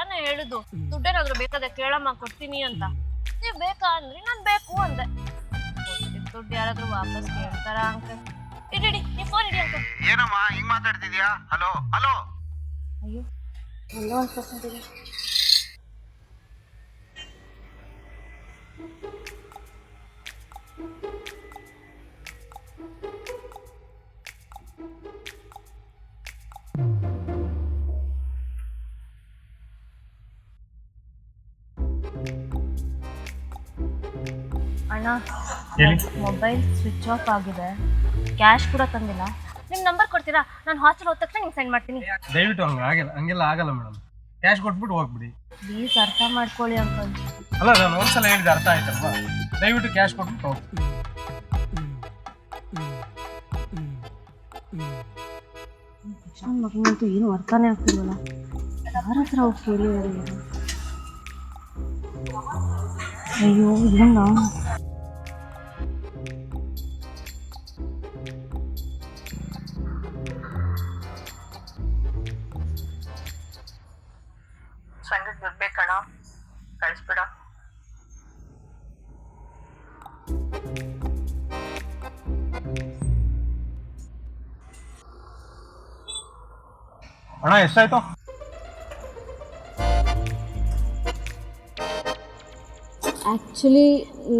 ತಾನೇ ಹೇಳುದು ದುಡ್ಡೇನಾದ್ರು ಬೇಕಾದ್ರೆ ಕೇಳಮ್ಮ ಕೊಡ್ತೀನಿ ಅಂತ. ನೀವ್ ಬೇಕಾ ಅಂದ್ರಿ, ನಾನ್ ಬೇಕು ಅಂದೆ. ದುಡ್ಡು ಯಾರಾದ್ರೂ ವಾಪಸ್ ಕೇಳ್ತಾರ ಅಂಕಲ್? ಇಡಿ ನೀ ಫೋನ್ ಇಡಿ ಅಂಕಲ್. ಏನಮ್ಮ ಹಿಂಗ್ ಮಾತಾಡ್ತಿದ್ಯಾ? Hello hello. ಅಯ್ಯೋ ಹಲೋ ಅನ್ಸ್ತಿದೆ. ಅಣ್ಣ ಮೊಬೈಲ್ ಸ್ವಿಚ್ ಆಫ್ ಆಗಿದೆ, ಕ್ಯಾಶ್ ಕೂಡ ತಂದಿಲ್ಲ. ನಿಮ್ ನಂಬರ್ ಕೊಡ್ತೀರಾ? ನಾನು ಹಾಸ್ಟೆಲ್ ಹೋದ ತಕ್ಷಣ ನಿಮ್ಗೆ ಸೆಂಡ್ ಮಾಡ್ತೀನಿ. ದಯವಿಟ್ಟು ಹಂಗೆಲ್ಲ ಆಗಲ್ಲ ಮೇಡಮ್. ಕ್ಯಾಶ್ ಕೊಟ್ಬಿಟ್ಟು ಹೋಗ್ಬಿಡಿ ಪ್ಲೀಸ್, ಅರ್ಥ ಮಾಡ್ಕೊಳ್ಳಿ ಅಂಕಲ್. ಅಲ್ಲ, ನಾನು ಒಂದ್ಸಲ ಹೇಳಿದೆ ಅರ್ಥ ಆಯ್ತಲ್ವಾ? ದಯವಿಟ್ಟು ಕ್ಯಾಶ್ ಕೊಟ್ಬಿಟ್ಟು ಹೋಗಿ. ಮಗನಂತೂ ಏನು ಅರ್ಥನೇ ಆಗ್ತಿಲ್ವಲ್ಲ. ಯಾರ ಹತ್ರ ಹೋಗಿ ಕೇಳಿದಾರೆ? ಅಯ್ಯೋ ಇಲ್ಲ. ಸಂಗಕ್ಕೆ ದುಡ್ಬೇಕಣ, ಕಳಿಸ್ಬಿಡ. ಅಣ್ಣ ಎಷ್ಟಾಯ್ತು? ಆ್ಯಕ್ಚುಲಿ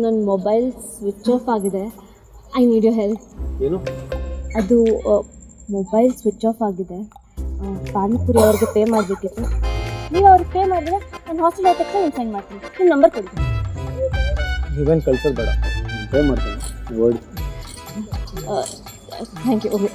ನನ್ನ ಮೊಬೈಲ್ ಸ್ವಿಚ್ ಆಫ್ ಆಗಿದೆ. I need your help. ಏನು? ಅದು ಮೊಬೈಲ್ ಸ್ವಿಚ್ ಆಫ್ ಆಗಿದೆ. ಪಾನಿಪುರಿ ಅವ್ರಿಗೆ ಪೇ ಮಾಡಬೇಕಿತ್ತು. ನೀವು ಅವ್ರಿಗೆ ಪೇ ಮಾಡಿದ್ರೆ ನಾನು ಹಾಸ್ಟೆಲ್ ಹೋದ ತಕ್ಷಣ ನಾನು ಸೆಂಡ್ ಮಾಡ್ತೀನಿ. ನಿಮ್ಮ ನಂಬರ್ ಕೊಡಿ. ನೀವೇನು ಕಳ್ಸೋದು ಬೇಡ, ಪೇ ಮಾಡ್ತೀನಿ. Thank you. ಓಕೆ.